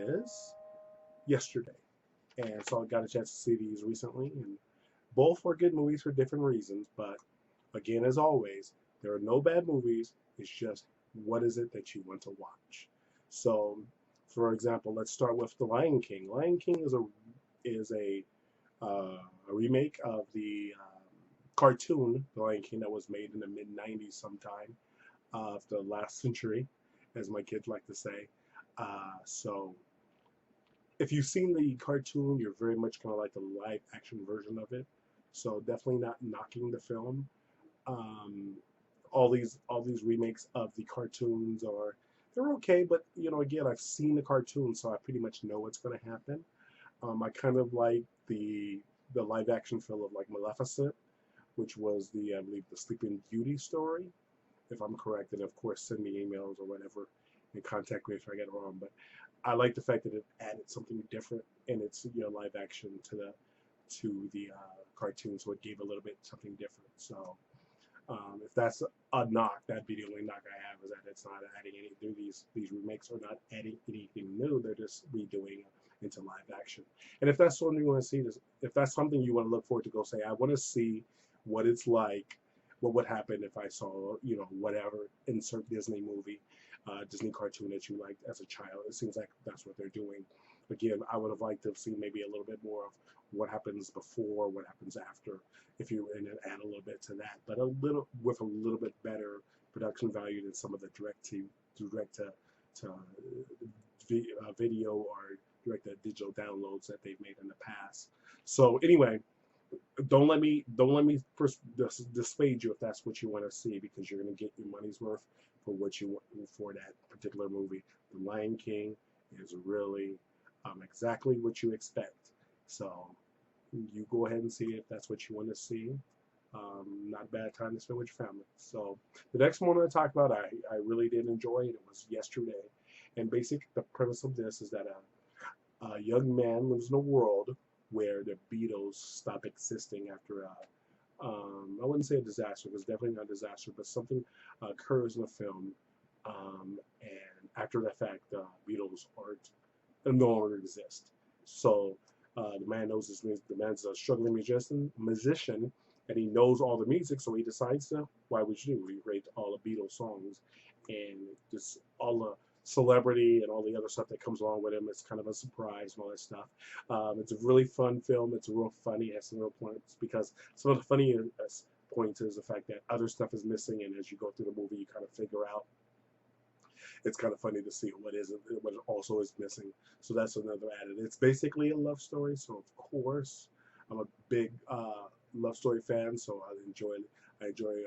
is Yesterday. And so I got a chance to see these recently, and both were good movies for different reasons. But again, as always, there are no bad movies. It's just what is it that you want to watch. So, for example, let's start with The Lion King. Lion King is a remake of the cartoon The Lion King that was made in the mid '90s sometime of the last century, as my kids like to say. So if you've seen the cartoon, you're very much going to like the live action version of it. So definitely not knocking the film. Um, all these remakes of the cartoons are they're okay, but again, I've seen the cartoon, so I pretty much know what's going to happen. I kind of like the live action film of like Maleficent, which was the I believe the Sleeping Beauty story, if I'm correct. And of course, send me emails or whatever and contact me if I get it wrong. But I like the fact that it added something different in its live action to the cartoon, so it gave a little bit something different. So if that's a knock, that'd be the only knock I have is that it's not adding anything. These remakes are not adding anything new. They're just redoing into live action. And if that's something you want to see, if that's something you want to look forward to, go say, I want to see what it's like, what would happen if I saw, whatever insert Disney movie, Disney cartoon that you liked as a child. It seems like that's what they're doing. Again, I would have liked to have seen maybe a little bit more of what happens before, what happens after, if you and then add a little bit to that, but a little bit better production value than some of the direct to video or direct to digital downloads that they've made in the past. So anyway, don't let me dissuade you if that's what you want to see, because you're going to get your money's worth for what you want for that particular movie. The Lion King is really exactly what you expect. So you go ahead and see it if that's what you want to see. Not a bad time to spend with your family. So the next one I'm going to talk about, I really did enjoy it. It was Yesterday. And the premise of this is that a young man lives in a world where the Beatles stop existing after I wouldn't say a disaster, because definitely not a disaster, but something occurs in the film, and after that fact, the Beatles aren't no longer exist. So the man knows his music. The man's a struggling musician, and he knows all the music. So he decides to, why would you do? Rewrite all the Beatles songs, and just all the celebrity and all the other stuff that comes along with him. It's kind of a surprise and all that stuff. It's a really fun film. It's real funny. It has some real points, because some of the funniest points is the fact that other stuff is missing, and as you go through the movie, you kind of figure out. It's kind of funny to see what also is missing. So that's another added. It's basically a love story. So of course, I'm a big love story fan. So I enjoy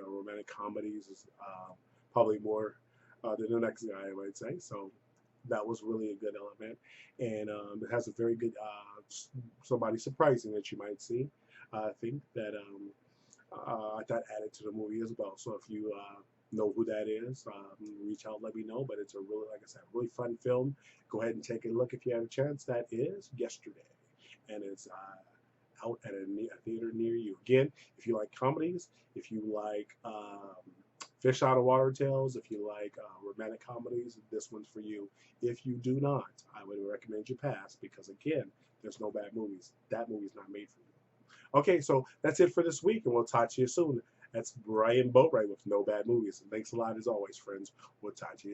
romantic comedies, probably more than the next guy, I might say. So that was really a good element, and it has a very good somebody surprising that you might see. I think that that added to the movie as well. So if you know who that is, reach out, let me know. But it's a really, like I said, really fun film. Go ahead and take a look if you have a chance. That is Yesterday, and it's out at a theater near you. Again, if you like comedies, if you like fish out of water tales, if you like romantic comedies, this one's for you. If you do not, I would recommend you pass, because again, there's no bad movies. That movie's not made for you. Okay, so that's it for this week, and we'll talk to you soon. That's Brian Boatwright with No Bad Movies. Thanks a lot as always, friends. We'll talk to you soon.